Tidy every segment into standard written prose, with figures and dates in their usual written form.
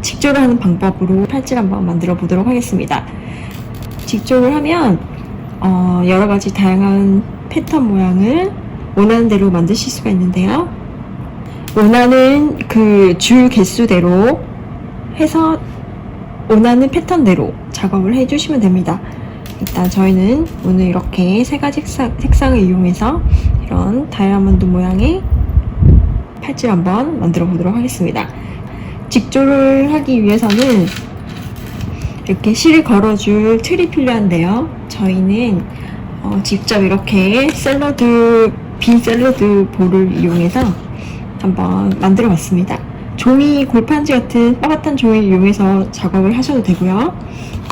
직조를 하는 방법으로 팔찌를 한번 만들어 보도록 하겠습니다. 직조를 하면 여러 가지 다양한 패턴 모양을 원하는 대로 만드실 수가 있는데요. 원하는 그 줄 개수대로 해서 원하는 패턴대로 작업을 해주시면 됩니다. 일단 저희는 오늘 이렇게 세 가지 색상을 이용해서 이런 다이아몬드 모양의 팔찌를 한번 만들어 보도록 하겠습니다. 직조를 하기 위해서는 이렇게 실을 걸어줄 틀이 필요한데요. 저희는 직접 이렇게 빈 샐러드 볼을 이용해서 한번 만들어 봤습니다. 종이 골판지 같은 빳빳한 종이를 이용해서 작업을 하셔도 되고요.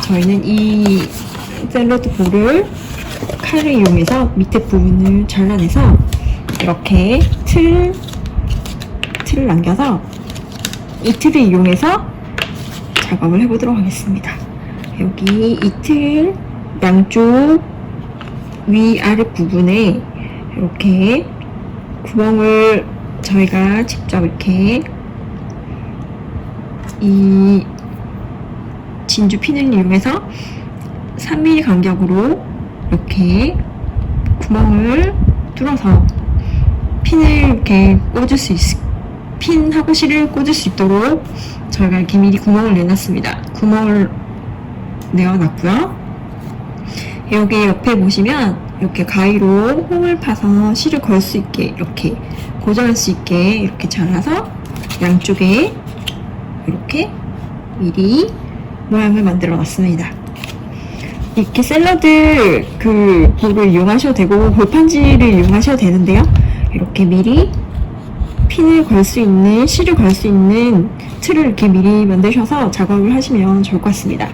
저희는 이 샐러드 볼을 칼을 이용해서 밑에 부분을 잘라내서 이렇게 틀을 남겨서 이 틀을 이용해서 작업을 해보도록 하겠습니다. 여기 이 틀 양쪽 위아래 부분에 이렇게 구멍을 저희가 직접 이렇게 이 진주 핀을 이용해서 3mm 간격으로 이렇게 구멍을 뚫어서 핀을 이렇게 꽂을 수 핀하고 실을 꽂을 수 있도록 저희가 이렇게 미리 구멍을 내놨습니다. 구멍을 내어놨고요. 여기 옆에 보시면 이렇게 가위로 홈을 파서 실을 걸 수 있게 이렇게 고정할 수 있게 이렇게 잘라서 양쪽에 이렇게 미리 모양을 만들어 놨습니다. 이렇게 샐러드 그 볼을 이용하셔도 되고 골판지를 이용하셔도 되는데요. 이렇게 미리 핀을 걸 수 있는, 실을 걸 수 있는 틀을 이렇게 미리 만드셔서 작업을 하시면 좋을 것 같습니다.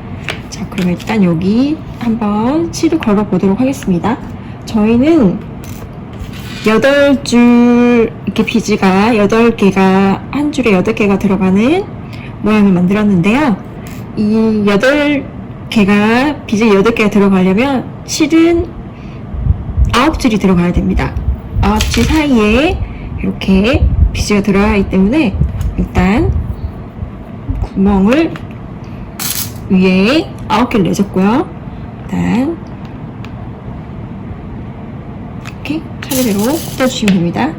자, 그럼 일단 여기 한번 실을 걸어 보도록 하겠습니다. 저희는 8줄 이렇게 비즈가 8개가 한 줄에 8개가 들어가는 모양을 만들었는데요. 이 8개가 비즈 8개가 들어가려면 실은 9줄이 들어가야 됩니다. 9줄 사이에 이렇게 비즈가 들어가기 때문에 일단 구멍을 위에 9개를 내줬고요. 일단 이렇게 차례대로 꽂아주시면 됩니다.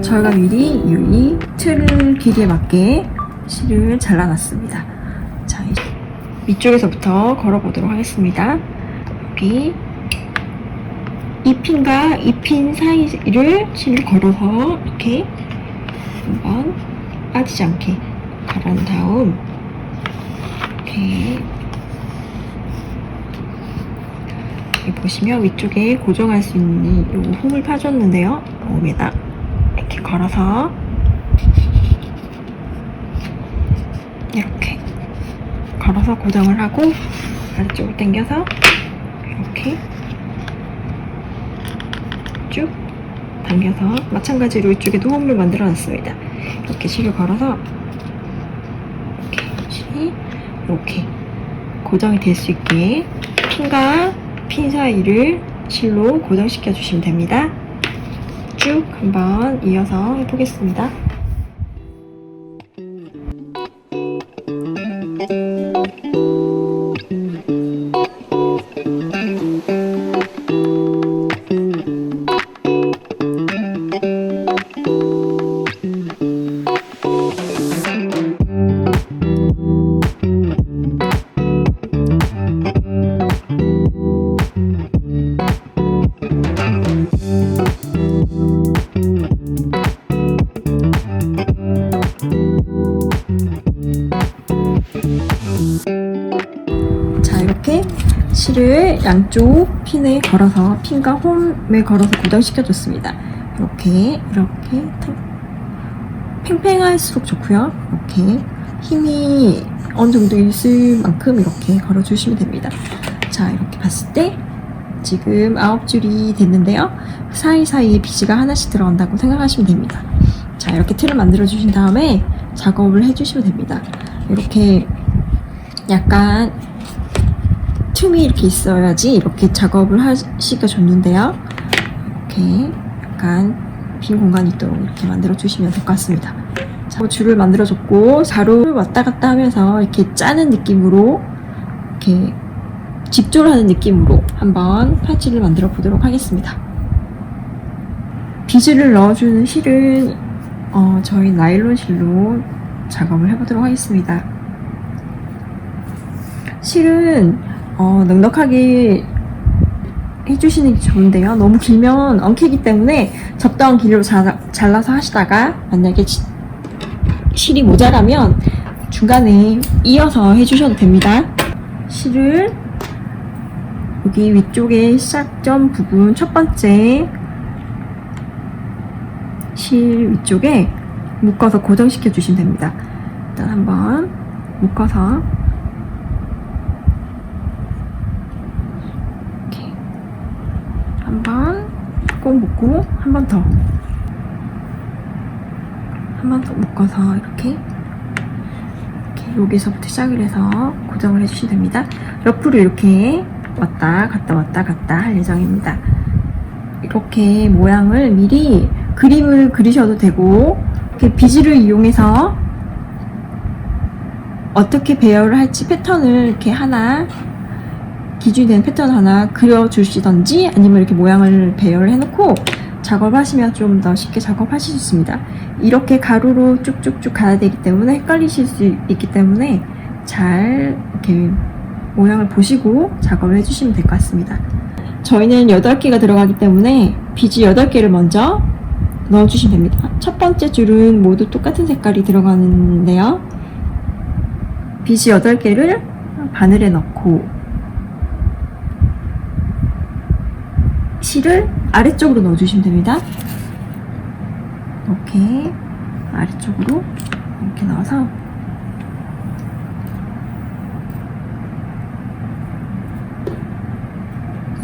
저희가 미리 이 틀 길이에 맞게 실을 잘라놨습니다. 자, 이제 위쪽에서부터 걸어보도록 하겠습니다. 여기 이 핀과 이 핀 사이를 실을 걸어서 이렇게 한번 빠지지 않게 갈아낸 다음 이렇게 여기 보시면 위쪽에 고정할 수 있는 이 홈을 파줬는데요. 홈에다 이렇게 걸어서 이렇게 걸어서 고정을 하고 아래쪽으로 당겨서 이렇게 쭉 당겨서 마찬가지로 이쪽에도 홈을 만들어 놨습니다. 이렇게 실을 걸어서 이렇게 실이 이렇게 고정이 될 수 있게 핀과 핀 사이를 실로 고정시켜 주시면 됩니다. 쭉 한번 이어서 해보겠습니다. 자, 이렇게 실을 양쪽 핀에 걸어서 핀과 홈에 걸어서 고정시켜 줬습니다. 이렇게 팽팽할수록 좋고요. 이렇게 힘이 어느 정도 있을 만큼 이렇게 걸어주시면 됩니다. 자, 이렇게 봤을 때 지금 9줄이 됐는데요. 사이사이에 비즈가 하나씩 들어간다고 생각하시면 됩니다. 자, 이렇게 틀을 만들어 주신 다음에 작업을 해주시면 됩니다. 이렇게 약간 틈이 이렇게 있어야지 이렇게 작업을 하시기가 좋는데요. 이렇게 약간 빈 공간이 있도록 이렇게 만들어 주시면 될 것 같습니다. 자, 줄을 만들어 줬고 자루를 왔다 갔다 하면서 이렇게 짜는 느낌으로 이렇게 집조를 하는 느낌으로 한번 팔찌를 만들어 보도록 하겠습니다. 비즈를 넣어주는 실은 저희 나일론 실로 작업을 해보도록 하겠습니다. 실은 넉넉하게 해주시는 게 좋은데요. 너무 길면 엉키기 때문에 적당한 길이로 잘라서 하시다가 만약에 실이 모자라면 중간에 이어서 해주셔도 됩니다. 실을 여기 위쪽에 시작점 부분 첫 번째 실 위쪽에 묶어서 고정시켜 주시면 됩니다. 일단 한번 묶어서 이렇게 한번 꼭 묶고 한 번 더 묶어서 이렇게 여기서부터 시작을 해서 고정을 해주시면 됩니다. 옆으로 이렇게 왔다 갔다 할 예정입니다. 이렇게 모양을 미리 그림을 그리셔도 되고 이렇게 비즈를 이용해서 어떻게 배열을 할지 패턴을 이렇게 하나 기준이 되는 패턴 하나 그려주시던지 아니면 이렇게 모양을 배열을 해놓고 작업을 하시면 좀 더 쉽게 작업하실 수 있습니다. 이렇게 가로로 쭉쭉쭉 가야 되기 때문에 헷갈리실 수 있기 때문에 잘 이렇게 모양을 보시고 작업을 해주시면 될 것 같습니다. 저희는 8개가 들어가기 때문에 비즈 8개를 먼저 넣어주시면 됩니다. 첫 번째 줄은 모두 똑같은 색깔이 들어가는데요. 비즈 8개를 바늘에 넣고 실을 아래쪽으로 넣어주시면 됩니다. 이렇게 아래쪽으로 이렇게 넣어서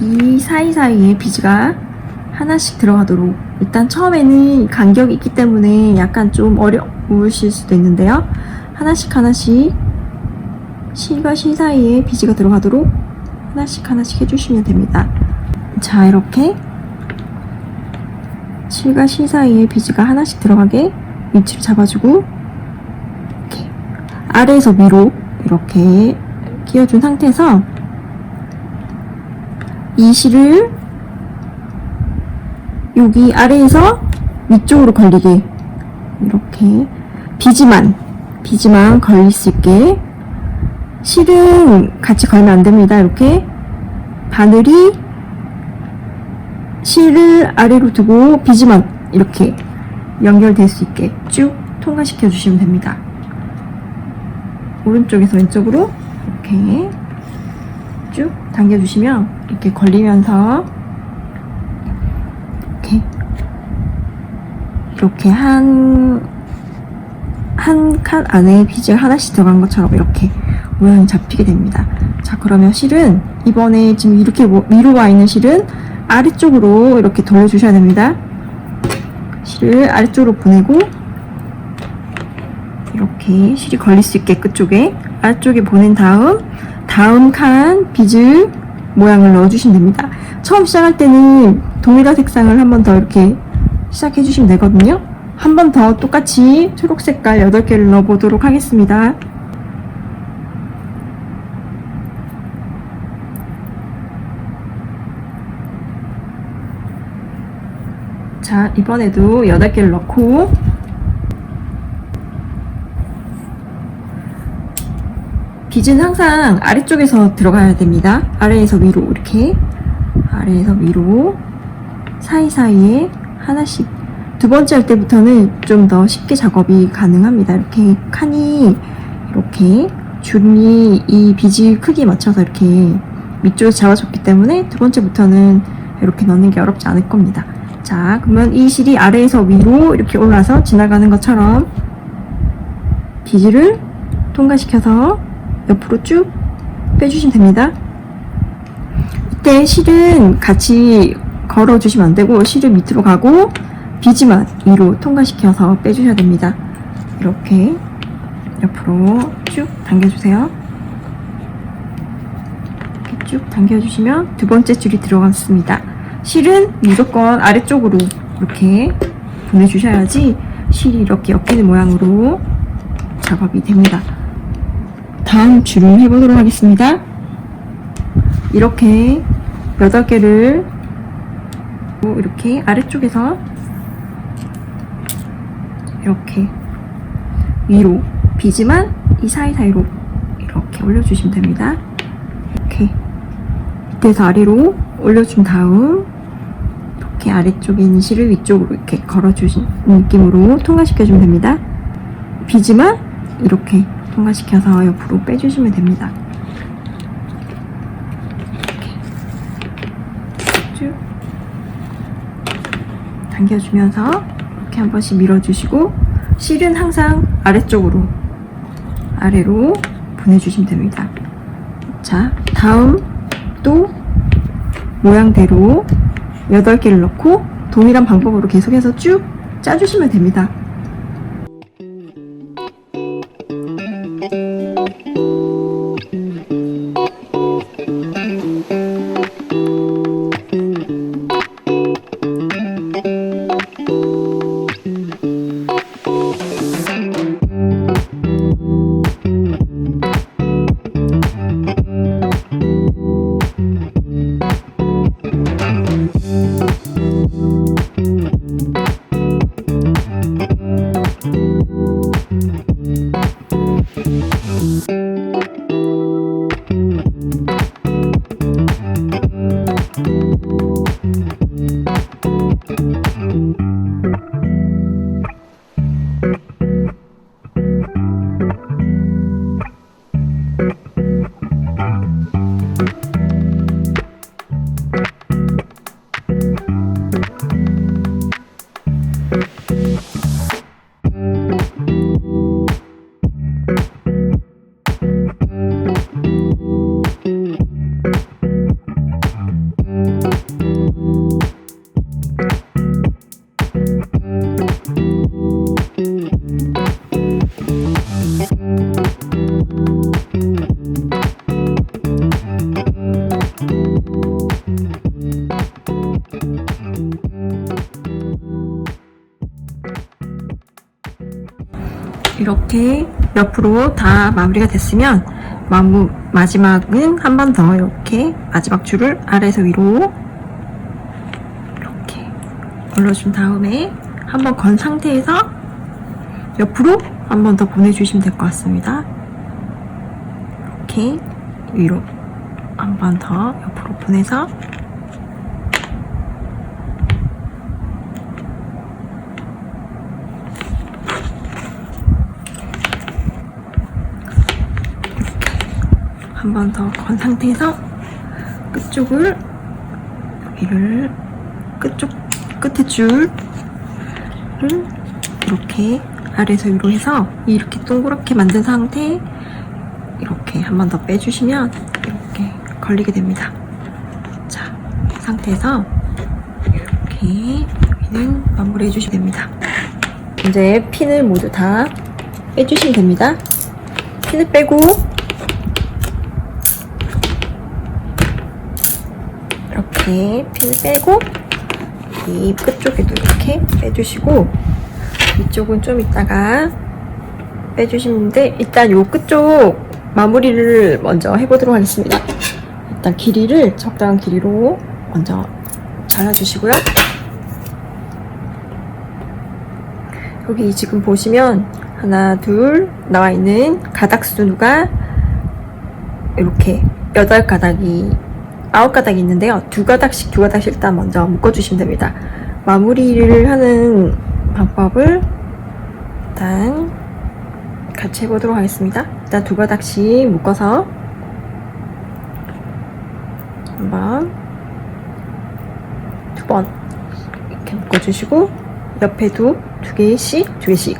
이 사이사이에 비즈가 하나씩 들어가도록 일단 처음에는 간격이 있기 때문에 약간 좀 어려우실 수도 있는데요. 하나씩 실과 실 사이에 비즈가 들어가도록 하나씩 해주시면 됩니다. 자, 이렇게 실과 실 사이에 비즈가 하나씩 들어가게 위치를 잡아주고 이렇게 아래에서 위로 이렇게 끼워준 상태에서 이 실을 여기 아래에서 위쪽으로 걸리게 이렇게 비즈만 걸릴 수 있게 실은 같이 걸면 안 됩니다. 이렇게 바늘이 실을 아래로 두고 비즈만 이렇게 연결될 수 있게 쭉 통과시켜 주시면 됩니다. 오른쪽에서 왼쪽으로 이렇게 쭉 당겨주시면 이렇게 걸리면서 이렇게 한 칸 안에 비즈가 하나씩 들어간 것처럼 이렇게 모양이 잡히게 됩니다. 자, 그러면 실은 이번에 지금 이렇게 위로 와 있는 실은 아래쪽으로 이렇게 돌려주셔야 됩니다. 실을 아래쪽으로 보내고 이렇게 실이 걸릴 수 있게 끝쪽에 아래쪽에 보낸 다음 칸 비즈 모양을 넣어주시면 됩니다. 처음 시작할 때는 동일한 색상을 한 번 더 이렇게 시작해 주시면 되거든요. 한 번 더 똑같이 초록 색깔 8개를 넣어 보도록 하겠습니다. 자, 이번에도 8개를 넣고 비즈는 항상 아래쪽에서 들어가야 됩니다. 아래에서 위로 이렇게 아래에서 위로 사이사이에 하나씩 두 번째 할 때부터는 좀 더 쉽게 작업이 가능합니다. 이렇게 칸이 이렇게 줄이 이 비즈 크기에 맞춰서 이렇게 밑줄을 잡아줬기 때문에 두 번째부터는 이렇게 넣는 게 어렵지 않을 겁니다. 자, 그러면 이 실이 아래에서 위로 이렇게 올라서 지나가는 것처럼 기지를 통과시켜서 옆으로 쭉 빼주시면 됩니다. 이때 실은 같이 걸어주시면 안 되고 실은 밑으로 가고 비지만 위로 통과시켜서 빼주셔야 됩니다. 이렇게 옆으로 쭉 당겨주세요. 이렇게 쭉 당겨주시면 두 번째 줄이 들어갔습니다. 실은 무조건 아래쪽으로 이렇게 보내주셔야지 실이 이렇게 엮이는 모양으로 작업이 됩니다. 다음 줄을 해보도록 하겠습니다. 이렇게 8개를 이렇게 아래쪽에서 이렇게 위로 비지만 이 사이사이로 이렇게 올려주시면 됩니다. 이렇게 밑에서 아래로 올려준 다음 이렇게 아래쪽에 있는 실을 위쪽으로 이렇게 걸어주신 느낌으로 통과시켜주면 됩니다. 비지만 이렇게 통과시켜서 옆으로 빼주시면 됩니다. 이렇게 쭉 당겨주면서 이렇게 한 번씩 밀어주시고 실은 항상 아래로 보내주시면 됩니다. 자, 다음 또 모양대로 8개를 넣고 동일한 방법으로 계속해서 쭉 짜주시면 됩니다. 이렇게 옆으로 다 마무리가 됐으면 마지막은 한 번 더 이렇게 마지막 줄을 아래에서 위로 이렇게 올려준 다음에 한 번 건 상태에서 옆으로 한 번 더 보내주시면 될 것 같습니다. 이렇게 위로 한 번 더 옆으로 보내서 한 번 더 건 상태에서 끝쪽을 여기를 끝에 줄을 이렇게 아래에서 위로 해서 이렇게 동그랗게 만든 상태 이렇게 한 번 더 빼주시면 이렇게 걸리게 됩니다. 자, 이 상태에서 이렇게 여기는 마무리 해주시면 됩니다. 이제 핀을 모두 다 빼주시면 됩니다. 핀을 빼고 이렇게 핀을 빼고 이 끝쪽에도 이렇게 빼주시고 이쪽은 좀 이따가 빼주시는데 일단 요 끝쪽 마무리를 먼저 해보도록 하겠습니다. 일단 길이를 적당한 길이로 먼저 잘라주시고요. 여기 지금 보시면 하나 둘 나와 있는 가닥 수가 이렇게 8가닥이 9가닥이 있는데요. 2가닥씩 일단 먼저 묶어주시면 됩니다. 마무리를 하는 방법을 일단 같이 해보도록 하겠습니다. 일단 2가닥씩 묶어서 한 번, 2번 이렇게 묶어주시고 옆에도 두 개씩 두 개씩.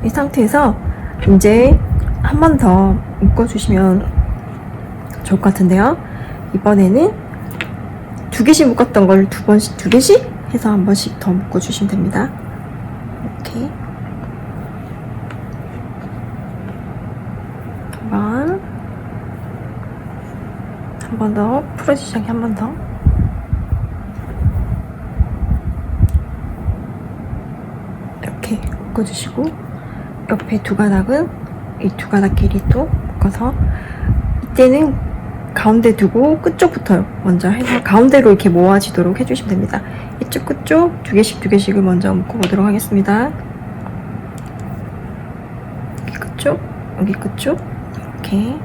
이 상태에서 이제 한 번 더 묶어주시면 좋을 것 같은데요. 이번에는 두 개씩 묶었던 걸 두 개씩 해서 한 번씩 더 묶어주시면 됩니다. 이렇게 한 번 더 풀어지지 않게 한 번 더. 이렇게 묶어주시고 옆에 두 가닥은 이 두 가닥끼리 또 묶어서 이때는 가운데 두고 끝쪽부터 먼저 해서 가운데로 이렇게 모아지도록 해주시면 됩니다. 이쪽 끝쪽 두 개씩을 먼저 묶어보도록 하겠습니다. 여기 끝쪽, 여기 끝쪽 이렇게.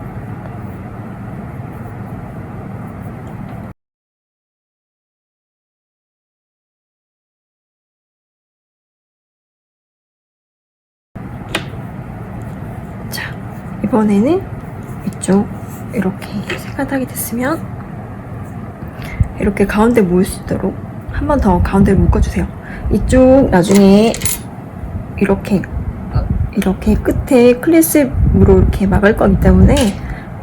자, 이번에는 이쪽 이렇게 세 가닥이 됐으면 이렇게 가운데 모일 수 있도록 한 번 더 가운데를 묶어주세요. 이쪽 나중에 이렇게 끝에 클래스으로 이렇게 막을 거기 때문에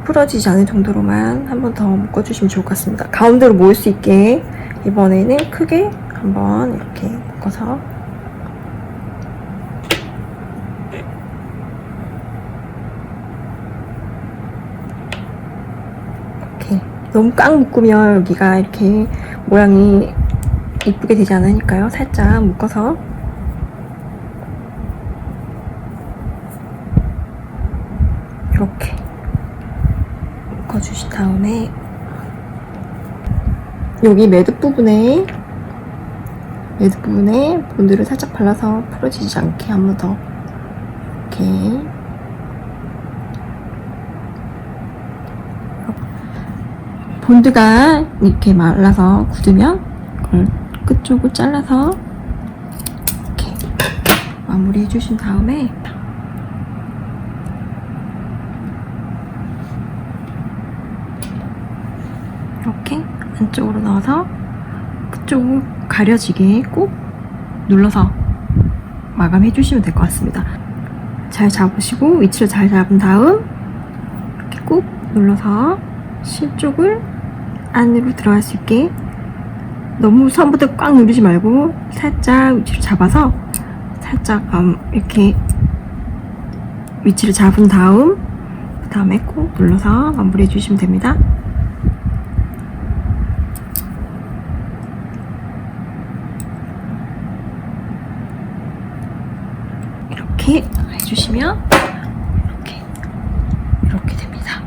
풀어지지 않을 정도로만 한 번 더 묶어주시면 좋을 것 같습니다. 가운데로 모일 수 있게 이번에는 크게 한번 이렇게 묶어서 너무 꽉 묶으면 여기가 이렇게 모양이 이쁘게 되지 않으니까요. 살짝 묶어서 이렇게 묶어주신 다음에 여기 매듭 부분에 본드를 살짝 발라서 풀어지지 않게 한 번 더 이렇게 본드가 이렇게 말라서 굳으면 그걸 끝쪽을 잘라서 이렇게 마무리 해주신 다음에 이렇게 안쪽으로 넣어서 그쪽을 가려지게 꼭 눌러서 마감해 주시면 될 것 같습니다. 잘 잡으시고 위치를 잘 잡은 다음 이렇게 꾹 눌러서 실 쪽을 안으로 들어갈 수 있게 너무 처음부터 꽉 누르지 말고 살짝 위치를 잡아서 살짝 이렇게 위치를 잡은 다음 그 다음에 꼭 눌러서 마무리해 주시면 됩니다. 이렇게 해주시면 이렇게 됩니다.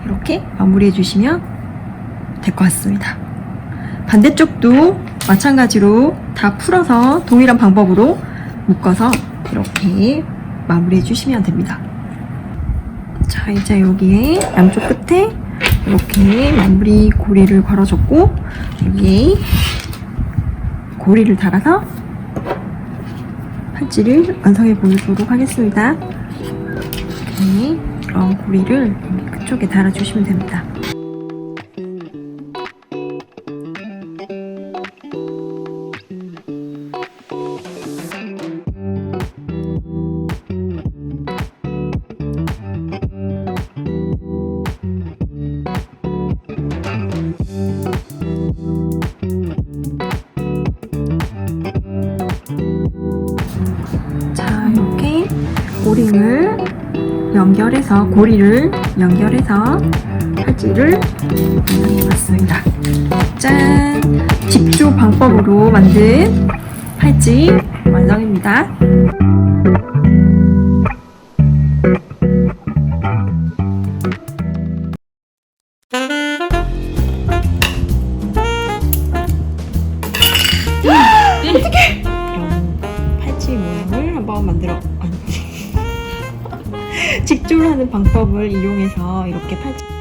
이렇게 마무리해 주시면 될 것 같습니다. 반대쪽도 마찬가지로 다 풀어서 동일한 방법으로 묶어서 이렇게 마무리해 주시면 됩니다. 자, 이제 여기에 양쪽 끝에 이렇게 마무리 고리를 걸어줬고 여기에 고리를 달아서 팔찌를 완성해 보도록 하겠습니다. 이렇게 이런 고리를 여기 끝쪽에 달아주시면 됩니다. 고리를 연결해서 팔찌를 만들어봤습니다. 짠! 집조 방법으로 만든 팔찌 완성입니다. 이런 팔찌 모양을 한번 직조를 하는 방법을 이용해서 이렇게 팔찌